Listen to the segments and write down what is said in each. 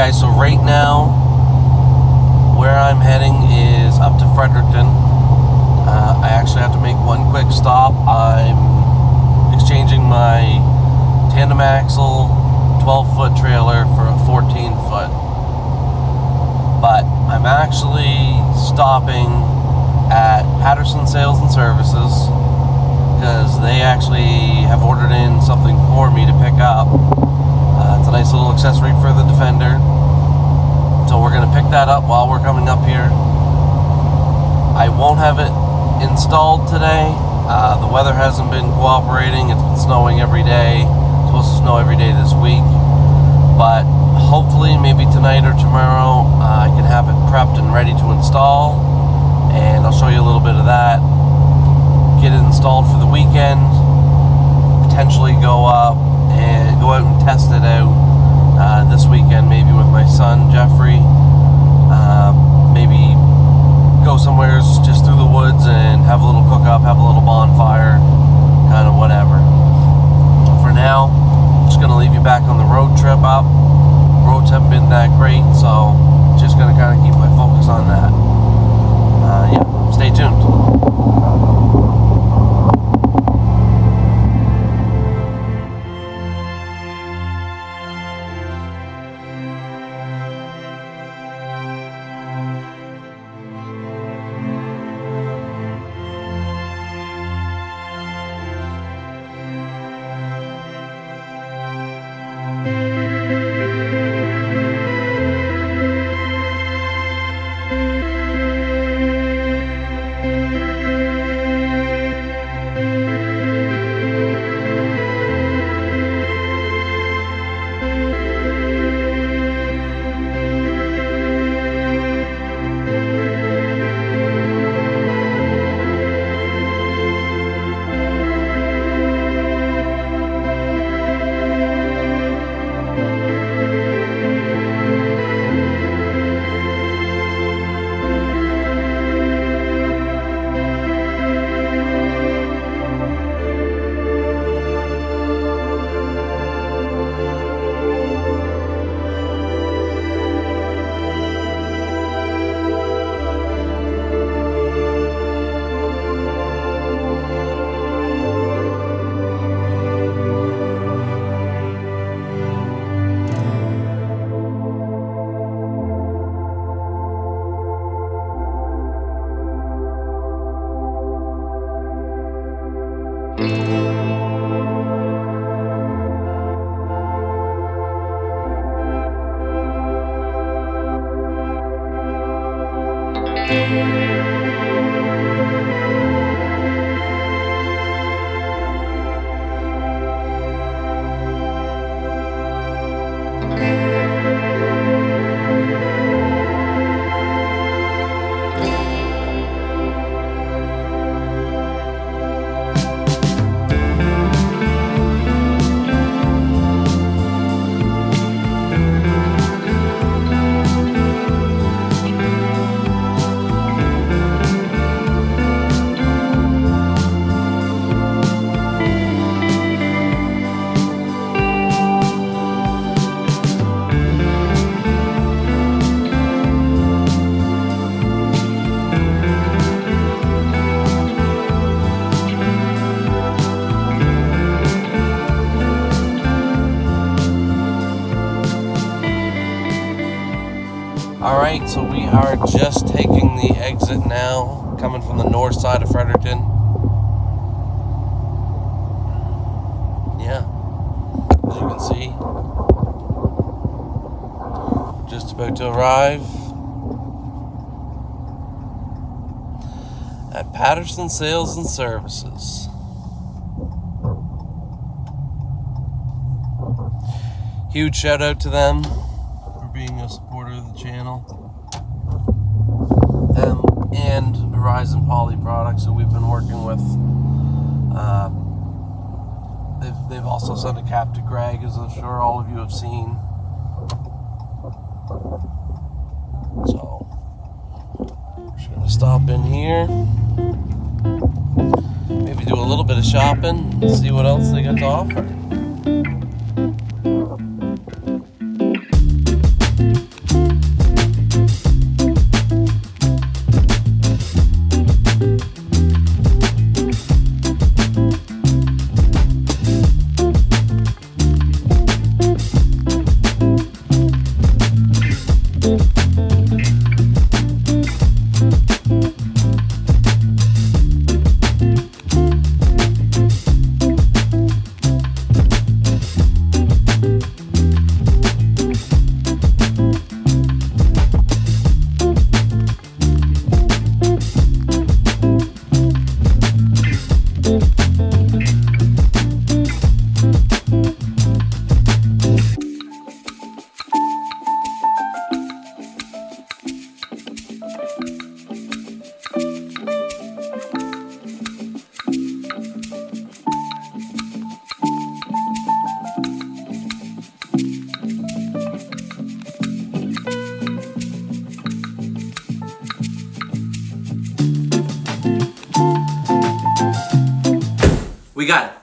guys, so right now where I'm heading is up to Fredericton. I actually have to make one quick stop. I'm exchanging my tandem axle 12-foot trailer for a 14-foot. But I'm actually stopping at Patterson Sales and Services because they actually have ordered in something for me to pick up. It's a nice little accessory for the Defender. So we're going to pick that up while we're coming up here. I won't have it installed today. The weather hasn't been cooperating. It's been snowing every day. It's supposed to snow every day this week. But hopefully maybe tonight or tomorrow I can have it prepped and ready to install. And I'll show you a little bit of that. Get it installed for the weekend. Potentially go out and test it out this weekend, maybe with my son Jeffrey. Maybe go somewhere just through the woods and have a little cook up, have a little bonfire, kind of whatever. For now, I'm just gonna leave you back on the road trip up. Roads haven't been that great, so just gonna kind of keep my focus on that. Yeah, stay tuned. Alright, so we are just taking the exit now, coming from the north side of Fredericton. Yeah, as you can see, just about to arrive at Patterson Sales and Services. Huge shout out to them for being a supporter of the channel. Them and Horizon Poly Products that we've been working with. They've also sent a cap to Greg, as I'm sure all of you have seen. So we're just gonna stop in here, maybe do a little bit of shopping, see what else they got to offer. we got it.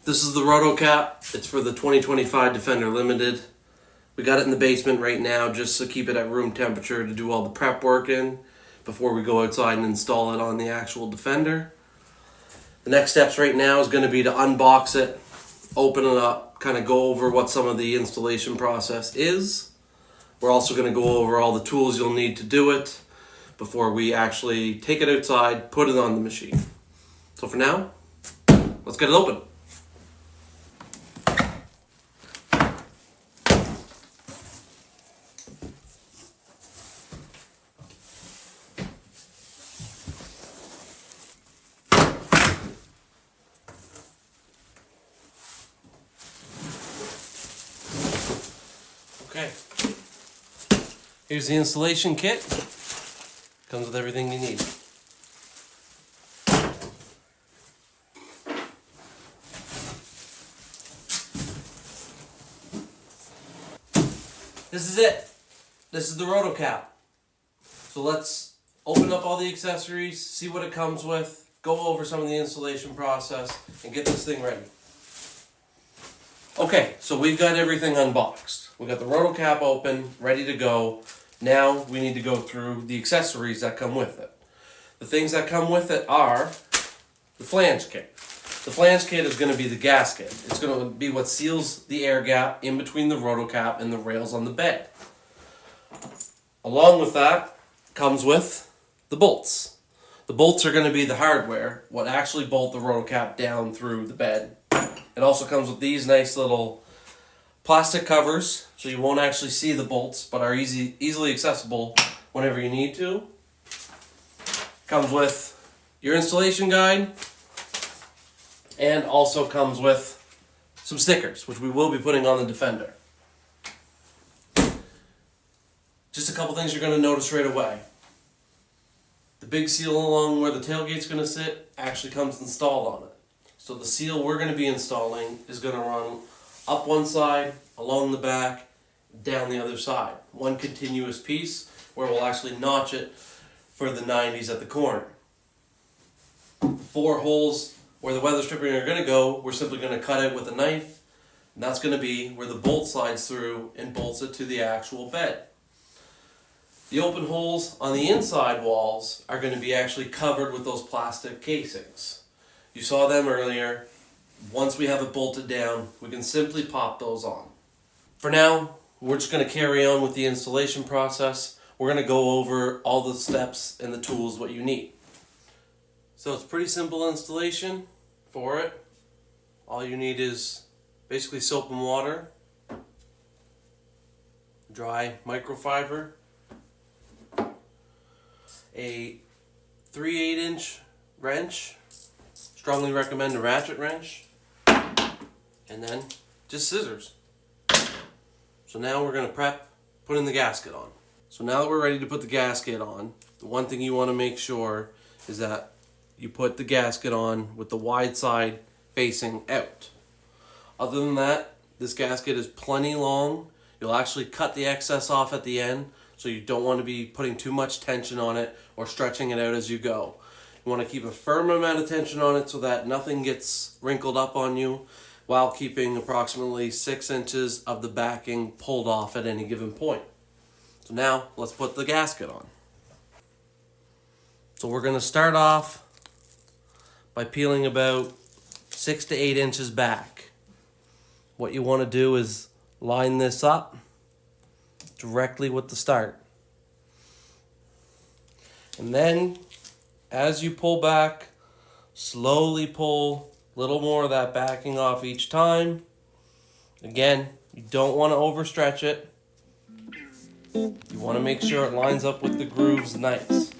This is the RotoKAP. It's for the 2025 Defender Limited. We got it in the basement right now just to keep it at room temperature to do all the prep work in before we go outside and install it on the actual Defender. The next steps right now is going to be to unbox it, open it up, kind of go over what some of the installation process is. We're also going to go over all the tools you'll need to do it before we actually take it outside, put it on the machine. So for now, let's get it open. Okay, here's the installation kit. Comes with everything you need. This is it. This is the RotoKAP. So let's open up all the accessories, see what it comes with, go over some of the installation process, and get this thing ready. Okay, so we've got everything unboxed. We got the RotoKAP open, ready to go. Now we need to go through the accessories that come with it. The things that come with it are the flange kit. The flange kit is going to be the gasket. It's going to be what seals the air gap in between the RotoKAP and the rails on the bed. Along with that comes with the bolts. The bolts are going to be the hardware, what actually bolt the RotoKAP down through the bed. It also comes with these nice little plastic covers, so you won't actually see the bolts, but are easily accessible whenever you need to. Comes with your installation guide, and also comes with some stickers, which we will be putting on the Defender. Just a couple things you're going to notice right away. The big seal along where the tailgate's going to sit actually comes installed on it. So the seal we're going to be installing is going to run up one side, along the back, down the other side. One continuous piece where we'll actually notch it for the 90s at the corner. The 4 holes where the weather stripping are going to go, we're simply going to cut it with a knife, and that's going to be where the bolt slides through and bolts it to the actual bed. The open holes on the inside walls are going to be actually covered with those plastic casings. You saw them earlier. Once we have it bolted down, we can simply pop those on. For now, we're just going to carry on with the installation process. We're going to go over all the steps and the tools, what you need. So it's pretty simple installation for it. All you need is basically soap and water, dry microfiber, a 3/8 inch wrench. Strongly recommend a ratchet wrench, and then just scissors. So now we're going to prep putting the gasket on. So now that we're ready to put the gasket on, the one thing you want to make sure is that you put the gasket on with the wide side facing out. Other than that, this gasket is plenty long. You'll actually cut the excess off at the end, so you don't want to be putting too much tension on it or stretching it out as you go. You want to keep a firm amount of tension on it so that nothing gets wrinkled up on you, while keeping approximately 6 inches of the backing pulled off at any given point. So now let's put the gasket on. So we're going to start off by peeling about 6 to 8 inches back. What you want to do is line this up directly with the start. And then as you pull back, slowly pull a little more of that backing off each time. Again, you don't want to overstretch it. You want to make sure it lines up with the grooves nice.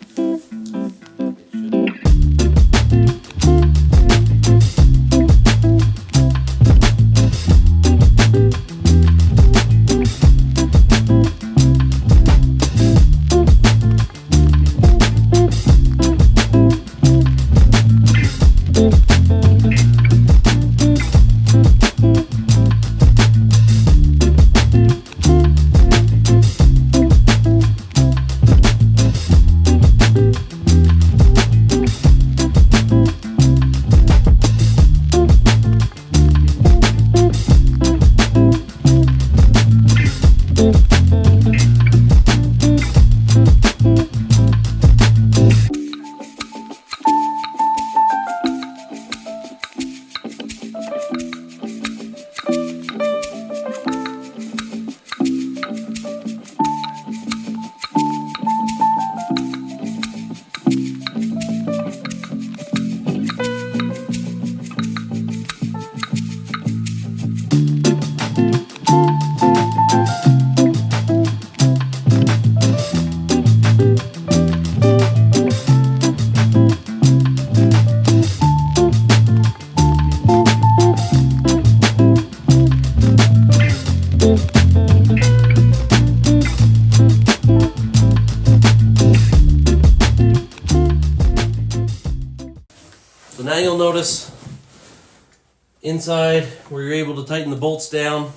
Inside, where you're able to tighten the bolts down,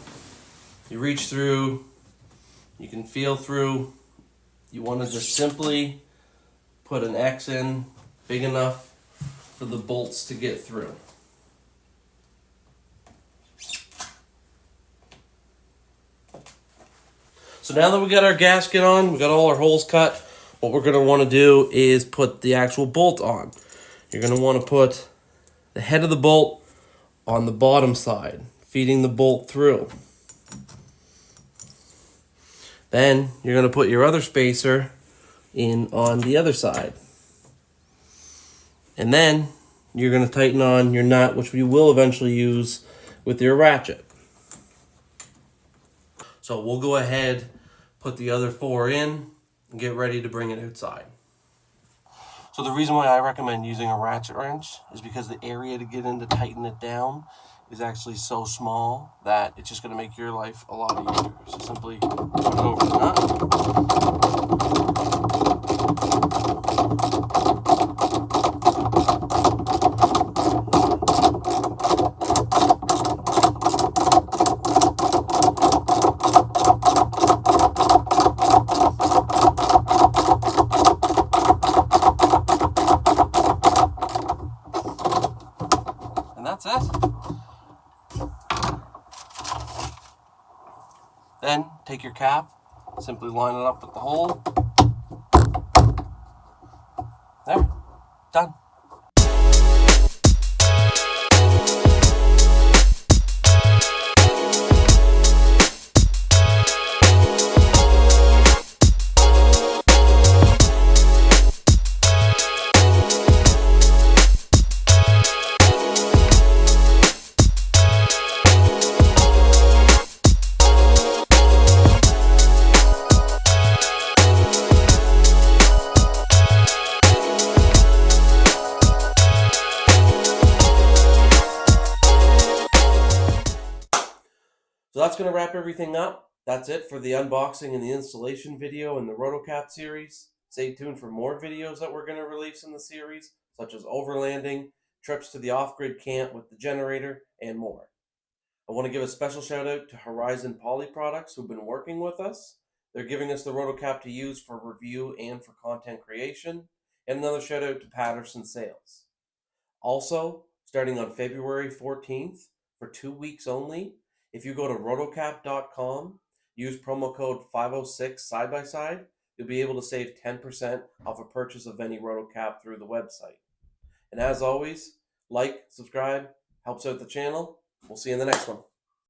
you reach through, you can feel through. You want to just simply put an X in big enough for the bolts to get through. So now that we got our gasket on, we got all our holes cut, what we're going to want to do is put the actual bolt on. You're going to want to put the head of the bolt on the bottom side, feeding the bolt through. Then you're going to put your other spacer in on the other side. And then you're going to tighten on your nut, which you will eventually use with your ratchet. So we'll go ahead, put the other 4 in, and get ready to bring it outside. So the reason why I recommend using a ratchet wrench is because the area to get in to tighten it down is actually so small that it's just going to make your life a lot easier. So simply put it over the nut. And that's it. Then take your cap, simply line it up with the hole. There, done. So that's going to wrap everything up. That's it for the unboxing and the installation video in the RotoKAP series. Stay tuned for more videos that we're going to release in the series, such as overlanding, trips to the off-grid camp with the generator, and more. I want to give a special shout out to Horizon Poly Products who've been working with us. They're giving us the RotoKAP to use for review and for content creation. And another shout out to Patterson Sales. Also, starting on February 14th, for 2 weeks only, if you go to rotokap.com, use promo code 506 side by side, you'll be able to save 10% off a purchase of any RotoKAP through the website. And as always, like, subscribe, helps out the channel. We'll see you in the next one.